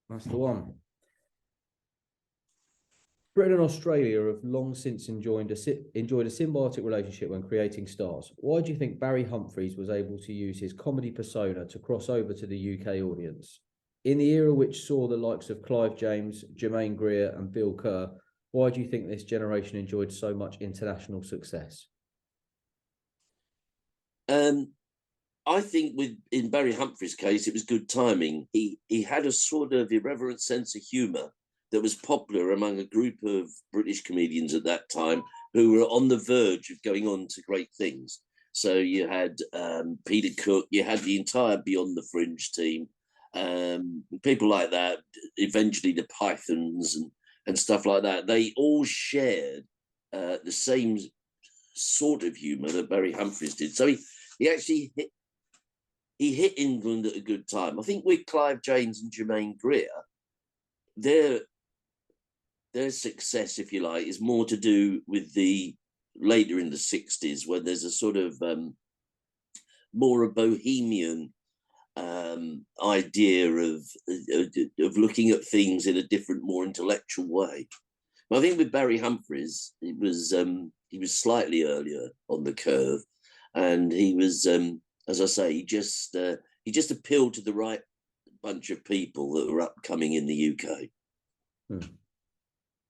That's the one. Britain and Australia have long since enjoyed a symbiotic relationship when creating stars. Why do you think Barry Humphries was able to use his comedy persona to cross over to the UK audience? In the era which saw the likes of Clive James, Jermaine Greer, and Bill Kerr, why do you think this generation enjoyed so much international success? I think in Barry Humphries' case, it was good timing. He had a sort of irreverent sense of humour that was popular among a group of British comedians at that time who were on the verge of going on to great things. So you had Peter Cook, you had the entire Beyond the Fringe team, people like that, eventually the Pythons and stuff like that. They all shared the same sort of humour that Barry Humphries did. So he actually hit England at a good time. I think with Clive James and Jermaine Greer, their success, if you like, is more to do with the later in the 60s, when there's a sort of more a bohemian idea of looking at things in a different, more intellectual way. I think with Barry Humphries, he was slightly earlier on the curve, and he was, as I say, he just appealed to the right bunch of people that were upcoming in the UK.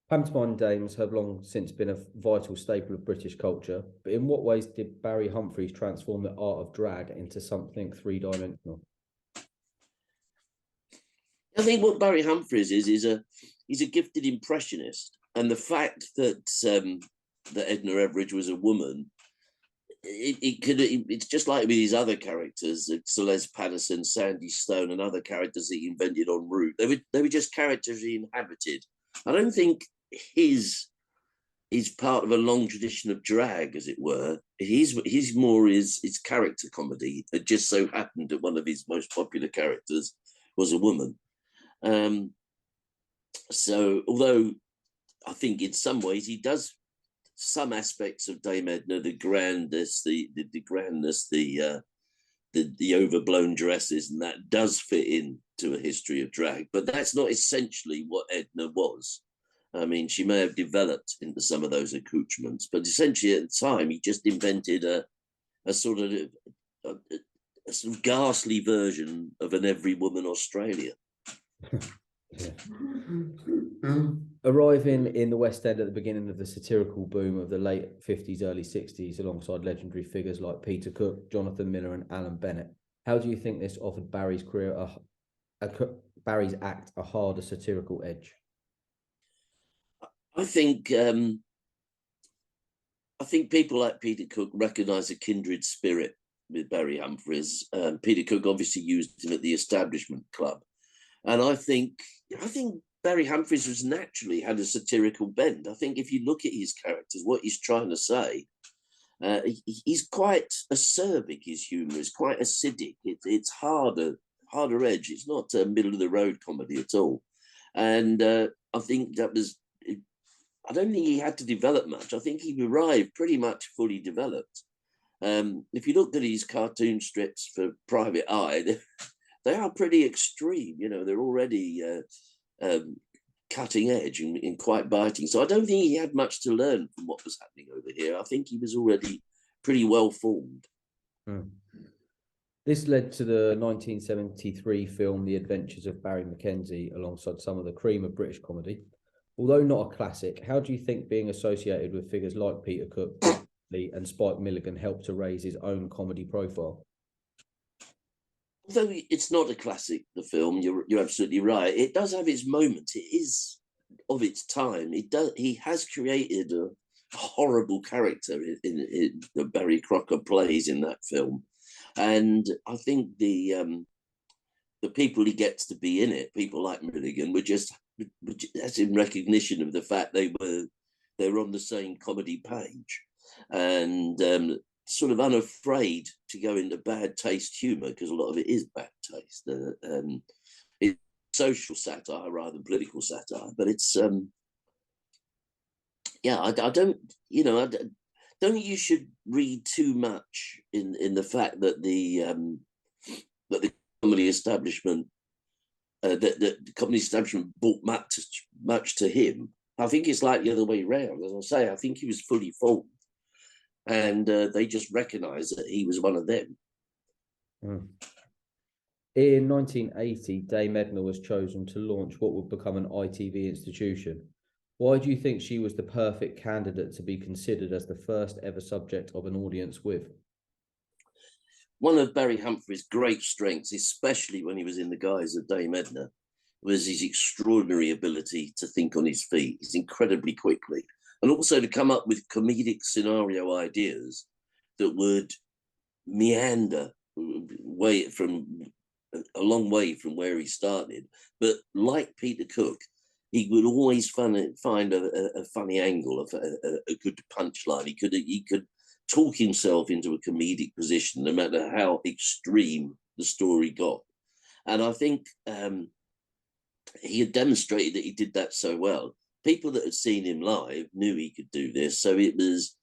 Pantomime dames have long since been a vital staple of British culture, but in what ways did Barry Humphries transform the art of drag into something three-dimensional? I think what Barry Humphries is he's a gifted impressionist, and the fact that that Edna Everage was a woman, it's just like with his other characters, Celeste Patterson, Sandy Stone, and other characters that he invented en route. They were just characters he inhabited. I don't think he's part of a long tradition of drag, as it were. He's more his character comedy. It just so happened that one of his most popular characters was a woman. So although I think in some ways he does some aspects of Dame Edna, the grandness, the overblown dresses, and that does fit into a history of drag, but that's not essentially what Edna was. I mean, she may have developed into some of those accoutrements, but essentially at the time he just invented a sort of ghastly version of an Every Woman Australia. Arriving in the West End at the beginning of the satirical boom of the late 50s, early 60s, alongside legendary figures like Peter Cook, Jonathan Miller, and Alan Bennett, how do you think this offered Barry's career Barry's act a harder satirical edge? I think people like Peter Cook recognise a kindred spirit with Barry Humphries. Peter Cook obviously used him at the Establishment Club, and I think Barry Humphries was naturally had a satirical bend. I think if you look at his characters, what he's trying to say, he's quite acerbic. His humour is quite acidic. It's harder edge. It's not a middle of the road comedy at all. And I think that was. I don't think he had to develop much. I think he arrived pretty much fully developed. If you looked at his cartoon strips for Private Eye, they are pretty extreme. You know, they're already cutting edge and quite biting. So I don't think he had much to learn from what was happening over here. I think he was already pretty well formed. This led to the 1973 film The Adventures of Barry Mackenzie, alongside some of the cream of British comedy. Although not a classic, how do you think being associated with figures like Peter Cook and Spike Milligan helped to raise his own comedy profile? Although it's not a classic, the film, you're absolutely right. It does have its moments. It is of its time. He has created a horrible character in the Barry Crocker plays in that film, and I think the people he gets to be in it, people like Milligan, that's in recognition of the fact they were on the same comedy page, and sort of unafraid to go into bad taste humor, because a lot of it is bad taste. It's social satire rather than political satire, but it's I don't think you should read too much in the fact that the comedy establishment the comedy establishment brought much to him. I think it's like the other way around. As I say, I think he was fully formed, and they just recognised that he was one of them. Mm. In 1980, Dame Edna was chosen to launch what would become an ITV institution. Why do you think she was the perfect candidate to be considered as the first ever subject of an audience with? One of Barry Humphries' great strengths, especially when he was in the guise of Dame Edna, was his extraordinary ability to think on his feet. He's incredibly quickly, and also to come up with comedic scenario ideas that would meander a long way from where he started. But like Peter Cook, he would always find a funny angle, a good punchline. He could talk himself into a comedic position, no matter how extreme the story got. And I think he had demonstrated that he did that so well. People that had seen him live knew he could do this. So it was,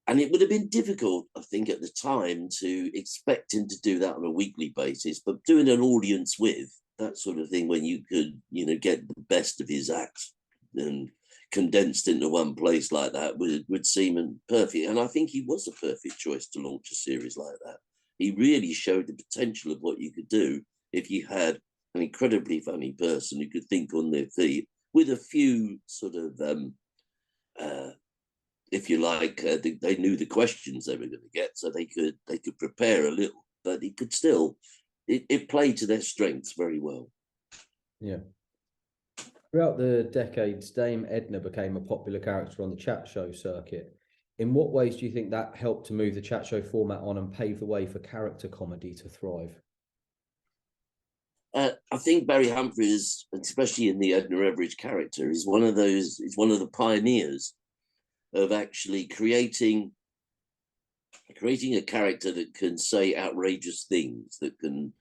and it would have been difficult, I think, at the time to expect him to do that on a weekly basis, but doing an audience with that sort of thing, when you could, get the best of his acts and condensed into one place like that would seem perfect. And I think he was a perfect choice to launch a series like that. He really showed the potential of what you could do if you had an incredibly funny person who could think on their feet with a few sort of, if you like, they knew the questions they were going to get, so they could prepare a little, but it could still, it played to their strengths very well. Yeah. Throughout the decades, Dame Edna became a popular character on the chat show circuit. In what ways do you think that helped to move the chat show format on and pave the way for character comedy to thrive? I think Barry Humphries, especially in the Edna Everage character, is one of the pioneers of actually creating a character that can say outrageous things, that can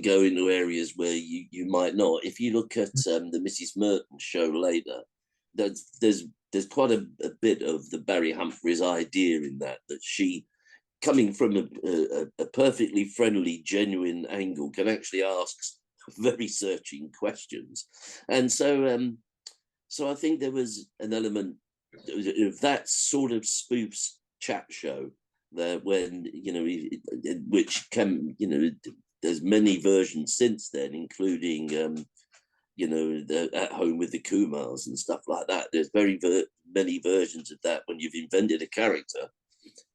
go into areas where you might not. If you look at the Mrs. Merton show later, there's quite a bit of the Barry Humphries idea in that she, coming from a perfectly friendly, genuine angle, can actually ask very searching questions. And so I think there was an element of that sort of spoofs chat show there, when, which can, there's many versions since then, including, the At Home with the Kumars and stuff like that. There's many versions of that when you've invented a character,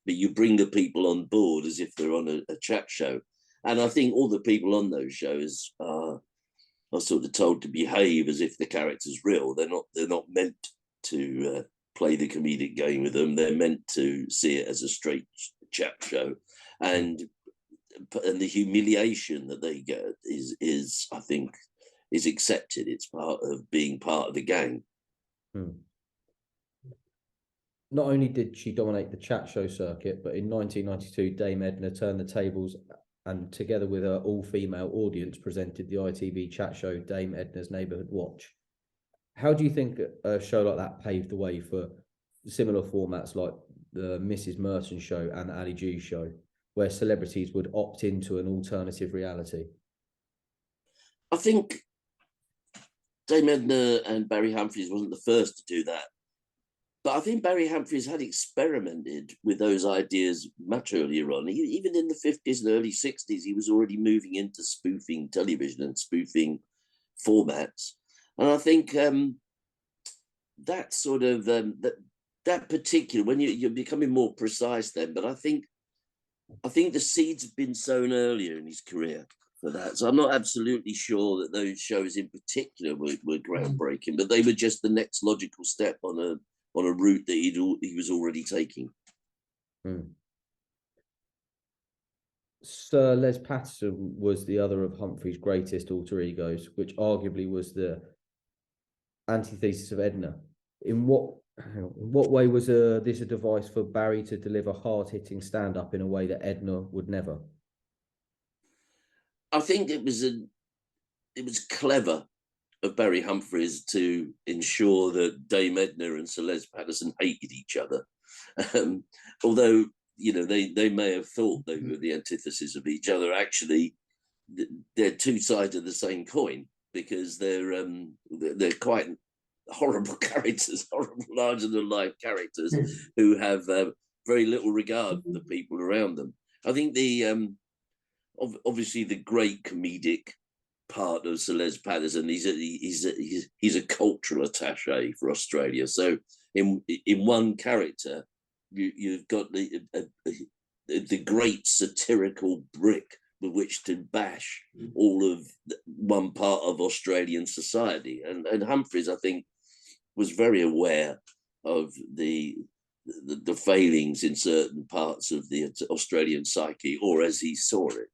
but you bring the people on board as if they're on a chat show. And I think all the people on those shows are sort of told to behave as if the character's real. They're not meant to play the comedic game with them. They're meant to see it as a straight chat show. And the humiliation that they get is I think is accepted. It's part of being part of the gang. Not only did she dominate the chat show circuit, but in 1992, Dame Edna turned the tables and, together with her all-female audience, presented the ITV chat show Dame Edna's Neighbourhood Watch. How do you think a show like that paved the way for similar formats like the Mrs. Merton show and Ali G's show, where celebrities would opt into an alternative reality? I think Dame Edna and Barry Humphries wasn't the first to do that. But I think Barry Humphries had experimented with those ideas much earlier on. Even in the 50s and early 60s, he was already moving into spoofing television and spoofing formats. And I think that sort of, that particular, when you're becoming more precise then, but I think the seeds have been sown earlier in his career for that. So I'm not absolutely sure that those shows in particular were groundbreaking, but they were just the next logical step on a route that he was already taking. Sir Les Patterson was the other of Humphrey's greatest alter egos, which arguably was the antithesis of Edna. In what way was this a device for Barry to deliver hard-hitting stand-up in a way that Edna would never? I think it was clever of Barry Humphries to ensure that Dame Edna and Sir Les Patterson hated each other. Although, they may have thought they were the antithesis of each other. Actually, they're two sides of the same coin, because they're quite horrible characters, horrible larger than life characters who have very little regard for the people around them. I think obviously the great comedic part of Sir Les Patterson, he's a cultural attaché for Australia. So in one character, you've got the great satirical brick with which to bash all of one part of Australian society. And Humphries, I think, was very aware of the failings in certain parts of the Australian psyche, or as he saw it,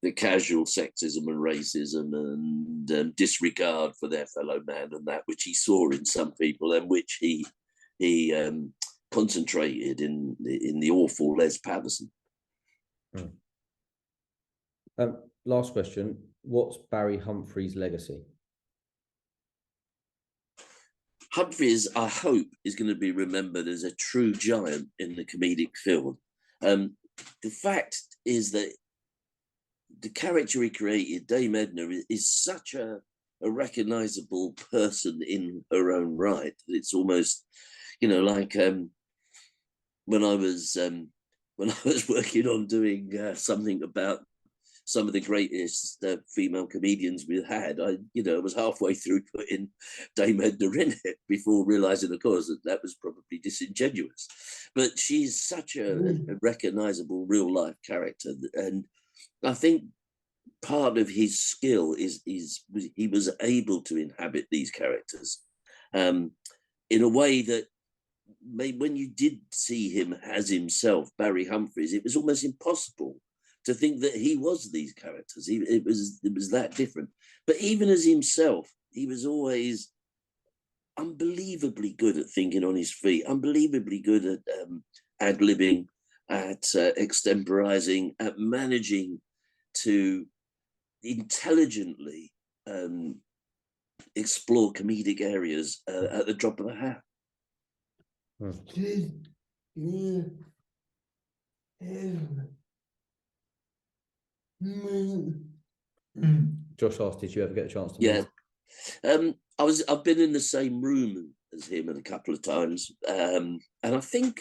the casual sexism and racism and disregard for their fellow man, and that which he saw in some people, and which he concentrated in the awful Les Patterson. Last question: what's Barry Humphries' legacy? Humphries, I hope, is going to be remembered as a true giant in the comedic field. The fact is that the character he created, Dame Edna, is such a recognizable person in her own right. It's almost, like when I was working on doing something about some of the greatest female comedians we've had, I was halfway through putting Dame Edna in it before realizing, of course, that was probably disingenuous. But she's such a recognizable real life character, and I think part of his skill is he was able to inhabit these characters in a way that when you did see him as himself, Barry Humphries, it was almost impossible to think that he was these characters. It was that different. But even as himself, he was always unbelievably good at thinking on his feet, unbelievably good at ad-libbing, at extemporizing, at managing to intelligently explore comedic areas at the drop of a hat. Josh asked, did you ever get a chance to meet? Yeah. I've been in the same room as him a couple of times, and I think,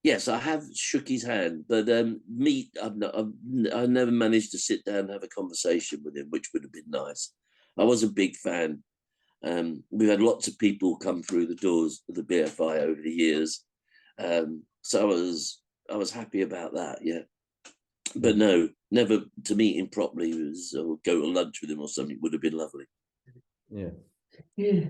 yes, I have shook his hand, but I've never managed to sit down and have a conversation with him, which would have been nice. I was a big fan. We've had lots of people come through the doors of the BFI over the years, so I was happy about that. Yeah, but no, never to meet him properly or go to lunch with him or something would have been lovely. Yeah. Yeah.